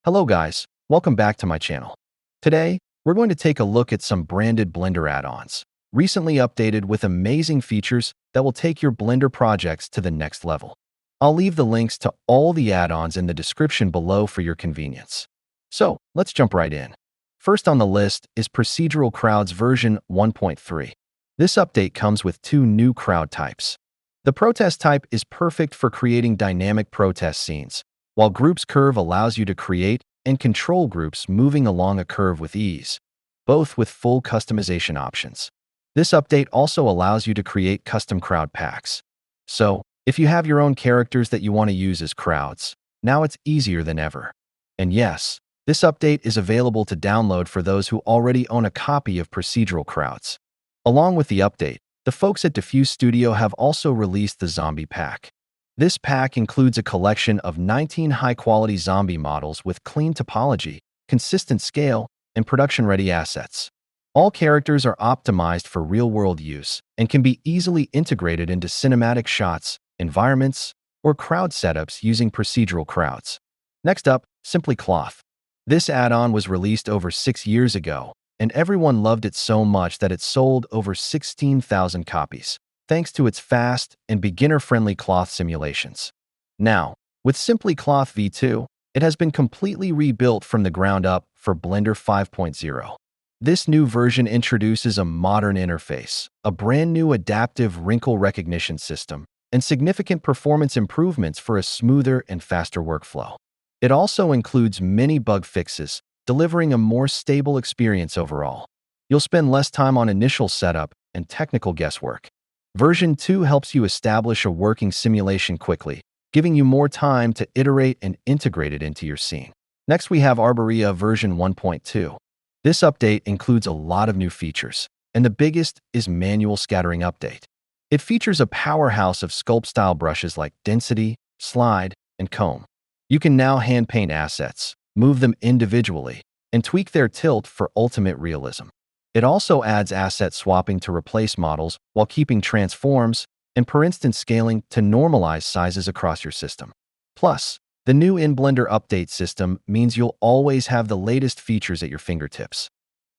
Hello guys, welcome back to my channel. Today, we're going to take a look at some branded Blender add-ons, recently updated with amazing features that will take your Blender projects to the next level. I'll leave the links to all the add-ons in the description below for your convenience. So, let's jump right in. First on the list is Procedural Crowds version 1.3. This update comes with two new crowd types. The protest type is perfect for creating dynamic protest scenes, while Groups Curve allows you to create and control groups moving along a curve with ease, both with full customization options. This update also allows you to create custom crowd packs. So, if you have your own characters that you want to use as crowds, now it's easier than ever. And yes, this update is available to download for those who already own a copy of Procedural Crowds. Along with the update, the folks at Diffuse Studio have also released the Zombie Pack. This pack includes a collection of 19 high-quality zombie models with clean topology, consistent scale, and production-ready assets. All characters are optimized for real-world use and can be easily integrated into cinematic shots, environments, or crowd setups using procedural crowds. Next up, Simply Cloth. This add-on was released over 6 years ago, and everyone loved it so much that it sold over 16,000 copies, thanks to its fast and beginner-friendly cloth simulations. Now, with Simply Cloth V2, it has been completely rebuilt from the ground up for Blender 5.0. This new version introduces a modern interface, a brand new adaptive wrinkle recognition system, and significant performance improvements for a smoother and faster workflow. It also includes many bug fixes, delivering a more stable experience overall. You'll spend less time on initial setup and technical guesswork. Version 2 helps you establish a working simulation quickly, giving you more time to iterate and integrate it into your scene. Next, we have Arborea version 1.2. This update includes a lot of new features, and the biggest is Manual Scattering Update. It features a powerhouse of sculpt-style brushes like Density, Slide, and Comb. You can now hand-paint assets, move them individually, and tweak their tilt for ultimate realism. It also adds asset swapping to replace models while keeping transforms and per instance scaling to normalize sizes across your system. Plus, the new in-Blender update system means you'll always have the latest features at your fingertips.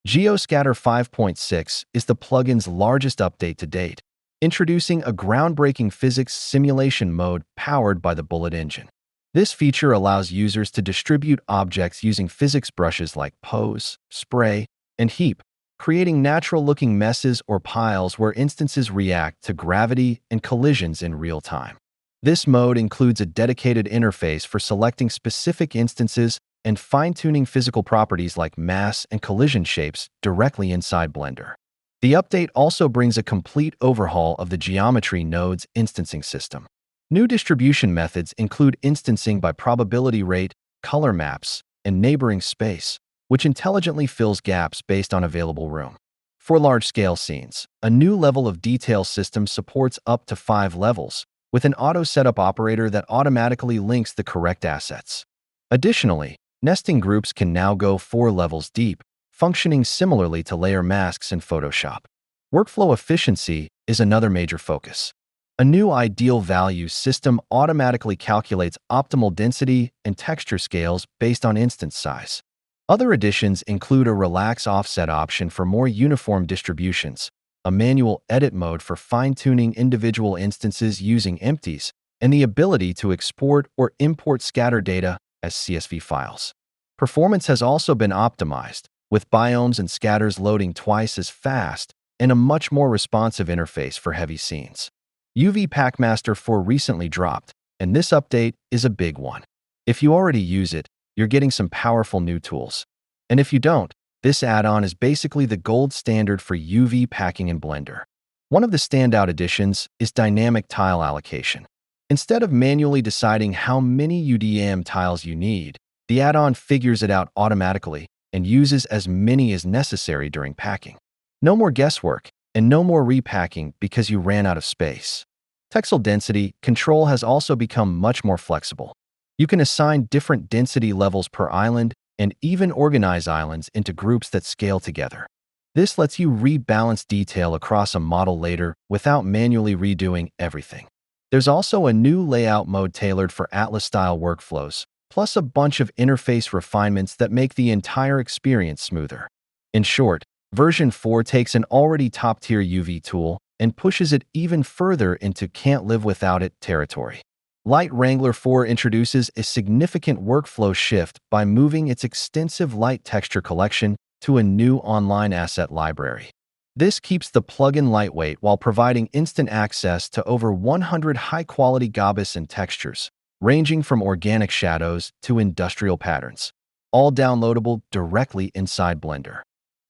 Geo-Scatter 5.6 is the plugin's largest update to date, introducing a groundbreaking physics simulation mode powered by the Bullet engine. This feature allows users to distribute objects using physics brushes like Pose, Spray, and Heap, creating natural-looking messes or piles where instances react to gravity and collisions in real time. This mode includes a dedicated interface for selecting specific instances and fine-tuning physical properties like mass and collision shapes directly inside Blender. The update also brings a complete overhaul of the geometry node's instancing system. New distribution methods include instancing by probability rate, color maps, and neighboring space, which intelligently fills gaps based on available room. For large-scale scenes, a new level of detail system supports up to 5 levels, with an auto-setup operator that automatically links the correct assets. Additionally, nesting groups can now go 4 levels deep, functioning similarly to layer masks in Photoshop. Workflow efficiency is another major focus. A new ideal value system automatically calculates optimal density and texture scales based on instance size. Other additions include a relax offset option for more uniform distributions, a manual edit mode for fine-tuning individual instances using empties, and the ability to export or import scatter data as CSV files. Performance has also been optimized, with biomes and scatters loading twice as fast and a much more responsive interface for heavy scenes. UV Packmaster 4 recently dropped, and this update is a big one. If you already use it, you're getting some powerful new tools. And if you don't, this add-on is basically the gold standard for UV packing in Blender. One of the standout additions is dynamic tile allocation. Instead of manually deciding how many UDM tiles you need, the add-on figures it out automatically and uses as many as necessary during packing. No more guesswork and no more repacking because you ran out of space. Texel density control has also become much more flexible. You can assign different density levels per island and even organize islands into groups that scale together. This lets you rebalance detail across a model later without manually redoing everything. There's also a new layout mode tailored for Atlas-style workflows, plus a bunch of interface refinements that make the entire experience smoother. In short, version 4 takes an already top-tier UV tool and pushes it even further into can't-live-without-it territory. Light Wrangler 4 introduces a significant workflow shift by moving its extensive light texture collection to a new online asset library. This keeps the plugin lightweight while providing instant access to over 100 high-quality Gobos and textures, ranging from organic shadows to industrial patterns, all downloadable directly inside Blender.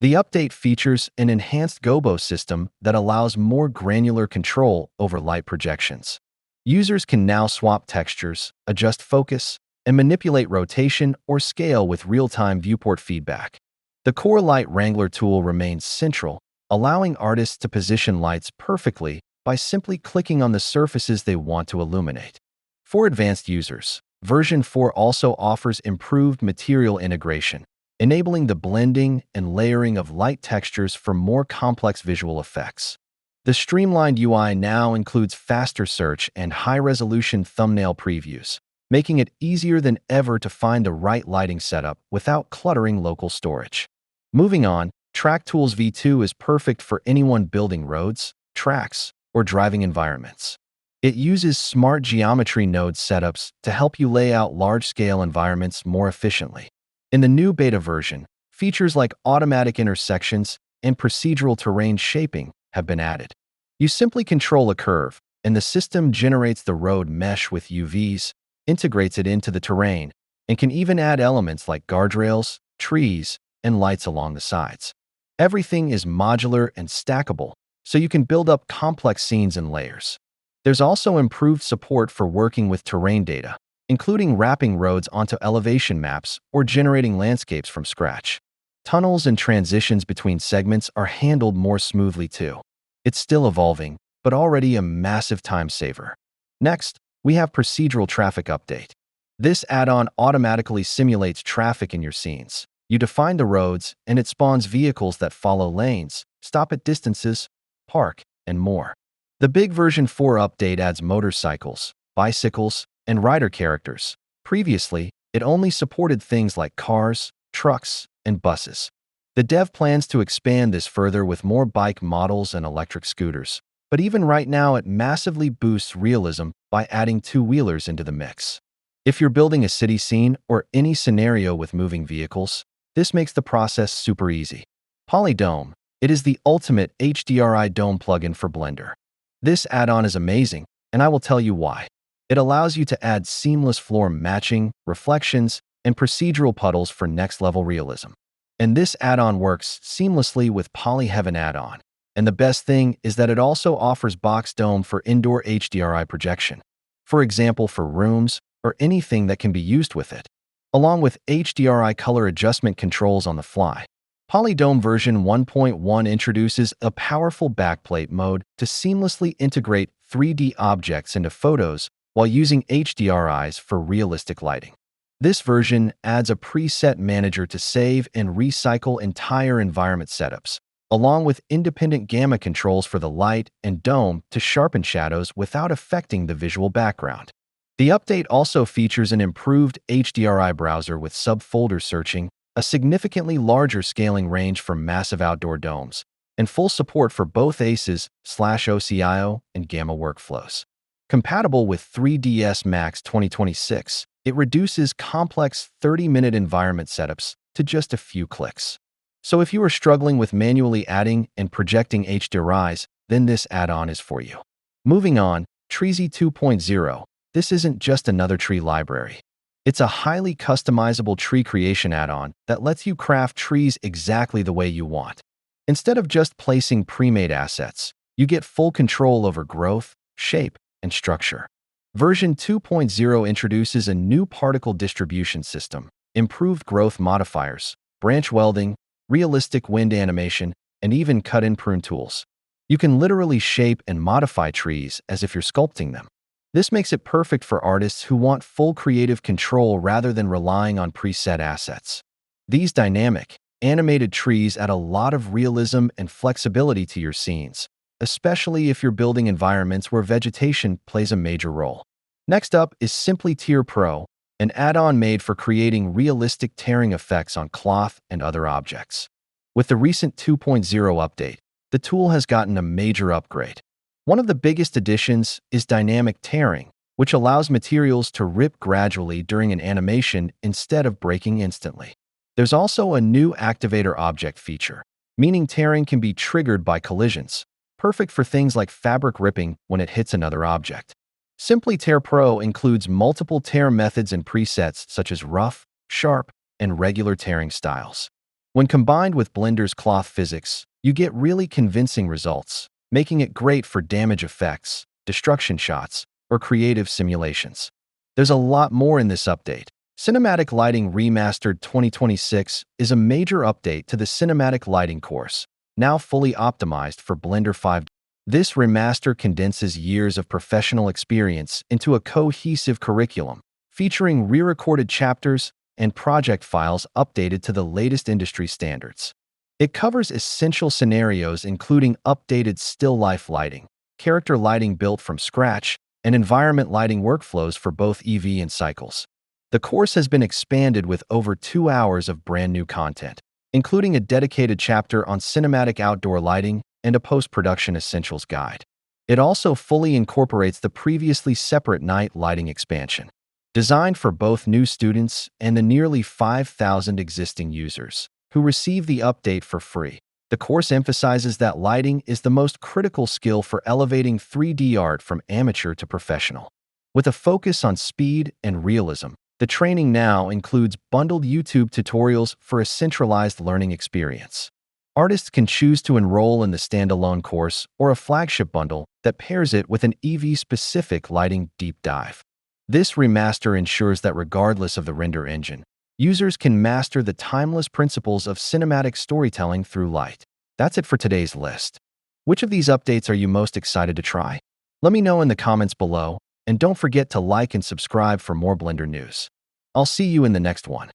The update features an enhanced Gobos system that allows more granular control over light projections. Users can now swap textures, adjust focus, and manipulate rotation or scale with real-time viewport feedback. The core Light Wrangler tool remains central, allowing artists to position lights perfectly by simply clicking on the surfaces they want to illuminate. For advanced users, version 4 also offers improved material integration, enabling the blending and layering of light textures for more complex visual effects. The streamlined UI now includes faster search and high-resolution thumbnail previews, making it easier than ever to find the right lighting setup without cluttering local storage. Moving on, Track Tools V2 is perfect for anyone building roads, tracks, or driving environments. It uses smart geometry node setups to help you lay out large-scale environments more efficiently. In the new beta version, features like automatic intersections and procedural terrain shaping have been added. You simply control a curve, and the system generates the road mesh with UVs, integrates it into the terrain, and can even add elements like guardrails, trees, and lights along the sides. Everything is modular and stackable, so you can build up complex scenes in layers. There's also improved support for working with terrain data, including wrapping roads onto elevation maps or generating landscapes from scratch. Tunnels and transitions between segments are handled more smoothly too. It's still evolving, but already a massive time saver. Next, we have Procedural Traffic Update. This add-on automatically simulates traffic in your scenes. You define the roads, and it spawns vehicles that follow lanes, stop at distances, park, and more. The big version 4 update adds motorcycles, bicycles, and rider characters. Previously, it only supported things like cars, trucks, and buses. The dev plans to expand this further with more bike models and electric scooters, but even right now it massively boosts realism by adding two-wheelers into the mix. If you're building a city scene or any scenario with moving vehicles, this makes the process super easy. Polydome. It is the ultimate Hdri dome plugin for Blender. This add-on is amazing, and I will tell you why. It allows you to add seamless floor matching, reflections, and procedural puddles for next-level realism. And this add-on works seamlessly with Polyheaven add-on. And the best thing is that it also offers box dome for indoor Hdri projection. For example, for rooms or anything that can be used with it, along with Hdri color adjustment controls on the fly. Polydome version 1.1 introduces a powerful backplate mode to seamlessly integrate 3D objects into photos while using HDRIs for realistic lighting. This version adds a preset manager to save and recycle entire environment setups, along with independent gamma controls for the light and dome to sharpen shadows without affecting the visual background. The update also features an improved HDRI browser with subfolder searching, a significantly larger scaling range for massive outdoor domes, and full support for both ACES/OCIO and Gamma workflows. Compatible with 3ds Max 2026, it reduces complex 30-minute environment setups to just a few clicks. So if you are struggling with manually adding and projecting HDRIs, then this add-on is for you. Moving on, Treezy 2.0. This isn't just another tree library. It's a highly customizable tree creation add-on that lets you craft trees exactly the way you want. Instead of just placing pre-made assets, you get full control over growth, shape, and structure. Version 2.0 introduces a new particle distribution system, improved growth modifiers, branch welding, realistic wind animation, and even cut-and prune tools. You can literally shape and modify trees as if you're sculpting them. This makes it perfect for artists who want full creative control rather than relying on preset assets. These dynamic, animated trees add a lot of realism and flexibility to your scenes, especially if you're building environments where vegetation plays a major role. Next up is Simply Tier Pro. an add-on made for creating realistic tearing effects on cloth and other objects. With the recent 2.0 update, the tool has gotten a major upgrade. One of the biggest additions is dynamic tearing, which allows materials to rip gradually during an animation instead of breaking instantly. There's also a new activator object feature, meaning tearing can be triggered by collisions, perfect for things like fabric ripping when it hits another object. Simply Tear Pro includes multiple tear methods and presets such as rough, sharp, and regular tearing styles. When combined with Blender's cloth physics, you get really convincing results, making it great for damage effects, destruction shots, or creative simulations. There's a lot more in this update. Cinematic Lighting Remastered 2026 is a major update to the cinematic lighting course, now fully optimized for Blender 5. This remaster condenses years of professional experience into a cohesive curriculum, featuring re-recorded chapters and project files updated to the latest industry standards. It covers essential scenarios including updated still life lighting, character lighting built from scratch, and environment lighting workflows for both EV and cycles. The course has been expanded with over 2 hours of brand new content, including a dedicated chapter on cinematic outdoor lighting and a post-production essentials guide. It also fully incorporates the previously separate night lighting expansion, designed for both new students and the nearly 5,000 existing users who receive the update for free. The course emphasizes that lighting is the most critical skill for elevating 3D art from amateur to professional. With a focus on speed and realism, the training now includes bundled YouTube tutorials for a centralized learning experience. Artists can choose to enroll in the standalone course or a flagship bundle that pairs it with an EV-specific lighting deep dive. This remaster ensures that regardless of the render engine, users can master the timeless principles of cinematic storytelling through light. That's it for today's list. Which of these updates are you most excited to try? Let me know in the comments below, and don't forget to like and subscribe for more Blender news. I'll see you in the next one.